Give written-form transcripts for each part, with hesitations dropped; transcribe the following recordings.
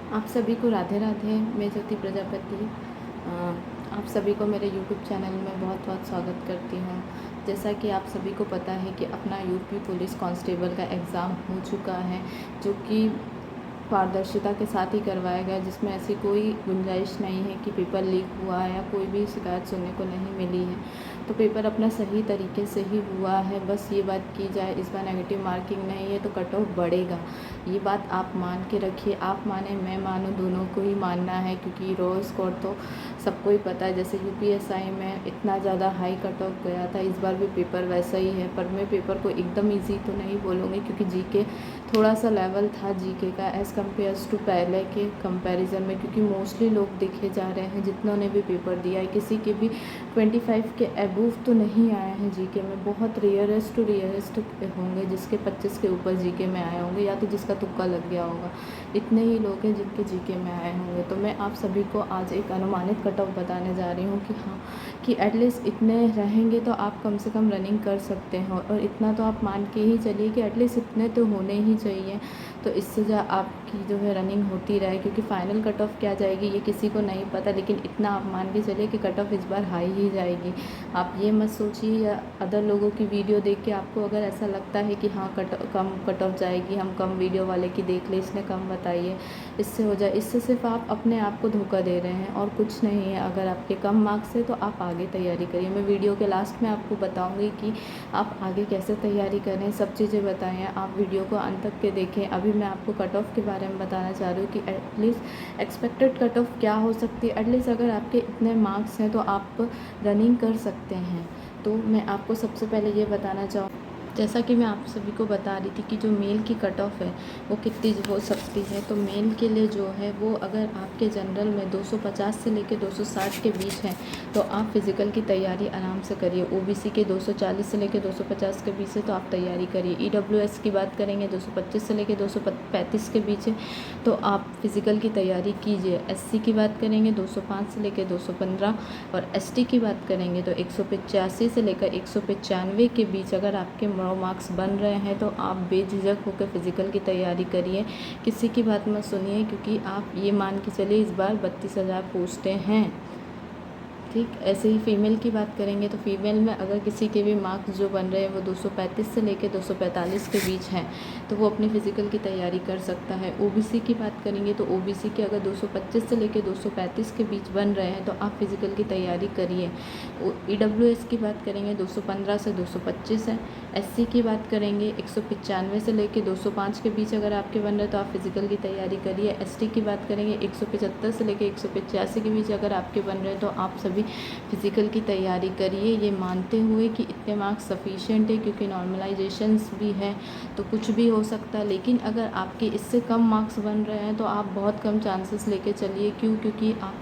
आप सभी को राधे राधे। मैं ज्योति प्रजापति आप सभी को मेरे यूट्यूब चैनल में बहुत बहुत स्वागत करती हूँ। जैसा कि आप सभी को पता है कि अपना यूपी पुलिस कांस्टेबल का एग्ज़ाम हो चुका है, जो कि पारदर्शिता के साथ ही करवाया गया, जिसमें ऐसी कोई गुंजाइश नहीं है कि पेपर लीक हुआ है या कोई भी शिकायत सुनने को नहीं मिली है। तो पेपर अपना सही तरीके से ही हुआ है। बस ये बात की जाए, इस बार नेगेटिव मार्किंग नहीं है तो कट ऑफ बढ़ेगा। ये बात आप मान के रखिए, आप माने मैं मानूँ, दोनों को ही मानना है, क्योंकि रॉ स्कोर तो सबको ही पता है। जैसे यूपीएसआई में इतना ज़्यादा हाई कट ऑफ गया था, इस बार भी पेपर वैसा ही है। पर मैं पेपर को एकदम ईजी तो नहीं बोलूँगी, क्योंकि जीके थोड़ा सा लेवल था जीके का एज़ कम्पेयर्स टू पहले के कंपैरिजन में, क्योंकि मोस्टली लोग देखे जा रहे हैं जितनों ने भी पेपर दिया है, किसी के भी 25 के अबूव तो नहीं आए हैं जीके में। बहुत रेयरेस्ट होंगे जिसके 25 के ऊपर जीके में आए होंगे, या तो जिसका तुक्का लग गया होगा। इतने ही लोग हैं जिनके जीके में आए होंगे। तो मैं आप सभी को आज एक अनुमानित कट ऑफ बताने जा रही हूँ कि हाँ, कि एटलीस्ट इतने रहेंगे तो आप कम से कम रनिंग कर सकते हो, और इतना तो आप मान के ही चलिए कि एटलीस्ट इतने तो होने ही चाहिए। तो इससे जो आपकी जो है रनिंग होती रहे, क्योंकि फ़ाइनल कट ऑफ क्या जाएगी ये किसी को नहीं पता, लेकिन इतना आप मान के चलिए कि कट ऑफ इस बार हाई ही जाएगी। आप ये मत सोचिए, या अदर लोगों की वीडियो देख के आपको अगर ऐसा लगता है कि हाँ कम कट ऑफ जाएगी, हम कम वीडियो वाले की देख ले, इसने कम बताई है, इससे हो जाए, इससे सिर्फ आप अपने आप को धोखा दे रहे हैं और कुछ नहीं है। अगर आपके कम मार्क्स है तो आप आगे तैयारी करिए। मैं वीडियो के लास्ट में आपको बताऊँगी कि आप आगे कैसे तैयारी करें, सब चीज़ें बताएँ। आप वीडियो को अंत तक के देखें। अभी मैं आपको कट ऑफ के बारे में बताना चाह रही हूँ कि एटलीस्ट एक्सपेक्टेड कट ऑफ क्या हो सकती है। एटलीस्ट अगर आपके इतने मार्क्स हैं तो आप रनिंग कर सकते हैं। तो मैं आपको सबसे पहले ये बताना चाहूँ, जैसा कि मैं आप सभी को बता रही थी कि जो मेल की कट ऑफ है वो कितनी हो सकती है। तो मेल के लिए जो है वो, अगर आपके जनरल में 250 से लेकर 260 के बीच है तो आप फिज़िकल की तैयारी आराम से करिए। ओबीसी के 240 से लेकर 250 के बीच है तो आप तैयारी करिए। ईडब्ल्यूएस की बात करेंगे 225 से लेकर 235 के बीच है तो आप फिज़िकल की तैयारी कीजिए। एससी की बात करेंगे 205 से लेकर 215, और एसटी की बात करेंगे तो 185 से लेकर 195 के बीच अगर आपके मार्क्स बन रहे हैं तो आप बेझिझक होकर फिज़िकल की तैयारी करिए। किसी की बात मत सुनिए, क्योंकि आप ये मान के चलिए इस बार 32,000 पोस्टें हैं। ठीक, ऐसे ही फ़ीमेल की बात करेंगे तो फ़ीमेल में अगर किसी के भी मार्क्स जो बन रहे हैं वो 235 से लेकर 245 के बीच हैं तो वो अपनी फ़िज़िकल की तैयारी कर सकता है। ओबीसी की बात करेंगे तो ओबीसी के अगर 225 से लेकर 235 के बीच बन रहे हैं तो आप फ़िज़िकल की तैयारी करिए। ईडब्ल्यूएस की बात करेंगे 215 से 225 है। एससी की बात करेंगे 195 से लेकर 205 के बीच अगर आपके बन रहे हैं तो आप फिज़िकल की तैयारी करिए। एसटी की बात करेंगे 175 से लेकर 185 के बीच अगर आपके बन रहे हैं तो आप सभी फिज़िकल की तैयारी करिए, ये मानते हुए कि इतने मार्क्स सफिशिएंट है, क्योंकि नॉर्मलाइजेशंस भी है तो कुछ भी हो सकता है। लेकिन अगर आपके इससे कम मार्क्स बन रहे हैं तो आप बहुत कम चांसेस लेके चलिए। क्योंकि आप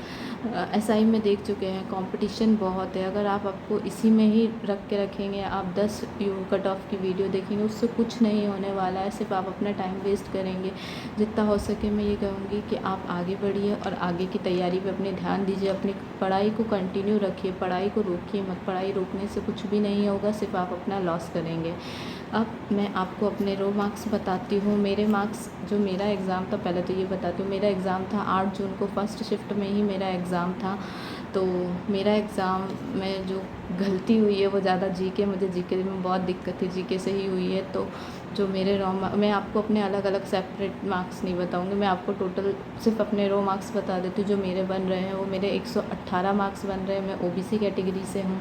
एसआई में देख चुके हैं, कंपटीशन बहुत है। अगर आपको इसी में ही रख के रखेंगे, आप 10 कट ऑफ की वीडियो देखेंगे, उससे कुछ नहीं होने वाला है, सिर्फ आप अपना टाइम वेस्ट करेंगे। जितना हो सके मैं ये कहूँगी कि आप आगे बढ़िए और आगे की तैयारी पे अपने ध्यान दीजिए। अपनी पढ़ाई को कंटिन्यू रखिए, पढ़ाई को रोकिए मत। पढ़ाई रोकने से कुछ भी नहीं होगा, सिर्फ आप अपना लॉस करेंगे। अब मैं आपको अपने रो मार्क्स बताती हूँ। मेरे मार्क्स, जो मेरा एग्ज़ाम था, पहले तो ये बताती हूँ, मेरा एग्ज़ाम था 8 जून को, फर्स्ट शिफ्ट में ही मेरा एग्ज़ाम था। तो मेरा एग्ज़ाम में जो गलती हुई है वो ज़्यादा मुझे जीके में बहुत दिक्कत थी, जीके से ही हुई है। तो जो मेरे मैं आपको अपने अलग अलग सेपरेट मार्क्स नहीं बताऊँगी, मैं आपको टोटल सिर्फ अपने रो मार्क्स बता देती हूँ। जो मेरे बन रहे हैं वो मेरे 118 मार्क्स बन रहे हैं। मैं ओबीसी कैटेगरी से हूँ,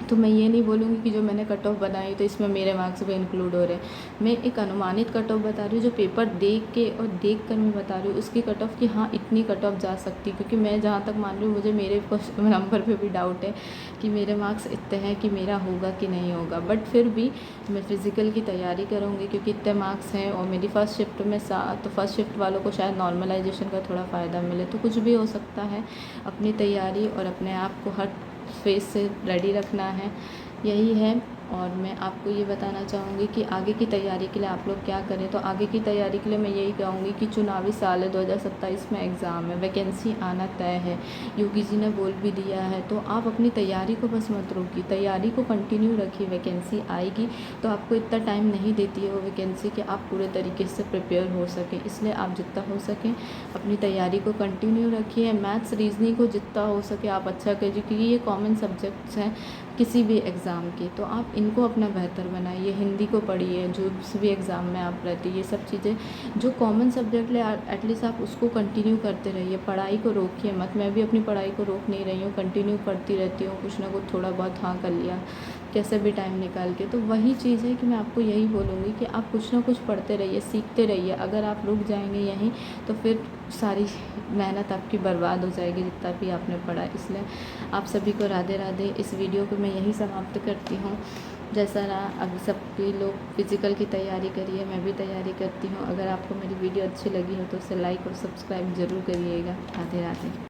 तो मैं ये नहीं बोलूँगी कि जो मैंने कट ऑफ बनाई तो इसमें मेरे मार्क्स भी इंक्लूड हो रहे हैं। मैं एक अनुमानित कट ऑफ बता रही हूँ, जो पेपर देख के और देख कर मैं बता रही हूँ उसकी कट ऑफ, कि हाँ इतनी कट ऑफ जा सकती है। क्योंकि मैं जहाँ तक मान रही हूँ, मुझे मेरे नंबर पे भी डाउट है कि मेरे मार्क्स इतने हैं कि मेरा होगा कि नहीं होगा। बट फिर भी मैं फ़िज़िकल की तैयारी करूँगी, क्योंकि इतने मार्क्स हैं और मेरी फ़र्स्ट शिफ्ट में तो फर्स्ट शिफ्ट वालों को शायद नॉर्मलाइजेशन का थोड़ा फ़ायदा मिले। तो कुछ भी हो सकता है। अपनी तैयारी और अपने आप को हर फेस से रेडी रखना है, यही है। और मैं आपको ये बताना चाहूँगी कि आगे की तैयारी के लिए आप लोग क्या करें। तो आगे की तैयारी के लिए मैं यही कहूँगी कि चुनावी साल है, 2027 में एग्ज़ाम है, वैकेंसी आना तय है, योगी जी ने बोल भी दिया है। तो आप अपनी तैयारी को बस मत रोकिए, तैयारी को कंटिन्यू रखिए। वैकेंसी आएगी तो आपको इतना टाइम नहीं देती है वो वैकेंसी कि आप पूरे तरीके से प्रिपेयर हो सकें, इसलिए आप जितना हो सकें अपनी तैयारी को कंटिन्यू रखिए। मैथ्स रीजनिंग को जितना हो सके आप अच्छा कीजिए, क्योंकि ये कॉमन सब्जेक्ट्स हैं किसी भी एग्ज़ाम की, तो आप इनको अपना बेहतर बनाइए। हिंदी को पढ़िए, जो भी एग्ज़ाम में आप रहती, ये सब चीज़ें जो कॉमन सब्जेक्ट ले एटलीस्ट आप उसको कंटिन्यू करते रहिए, पढ़ाई को रोकिए मत। मैं भी अपनी पढ़ाई को रोक नहीं रही हूँ, कंटिन्यू करती रहती हूँ, कुछ ना कुछ थोड़ा बहुत हाँ कर लिया कैसे भी टाइम निकाल के। तो वही चीज़ है कि मैं आपको यही बोलूँगी कि आप कुछ ना कुछ पढ़ते रहिए, सीखते रहिए। अगर आप रुक जाएंगे यहीं तो फिर सारी मेहनत आपकी बर्बाद हो जाएगी जितना भी आपने पढ़ा। इसलिए आप सभी को राधे राधे। इस वीडियो को मैं यही समाप्त करती हूँ। जैसा रहा, अभी सभी लोग फिज़िकल की तैयारी करिए, मैं भी तैयारी करती हूँ। अगर आपको मेरी वीडियो अच्छी लगी हो तो उसे लाइक और सब्सक्राइब ज़रूर करिएगा। राधे राधे।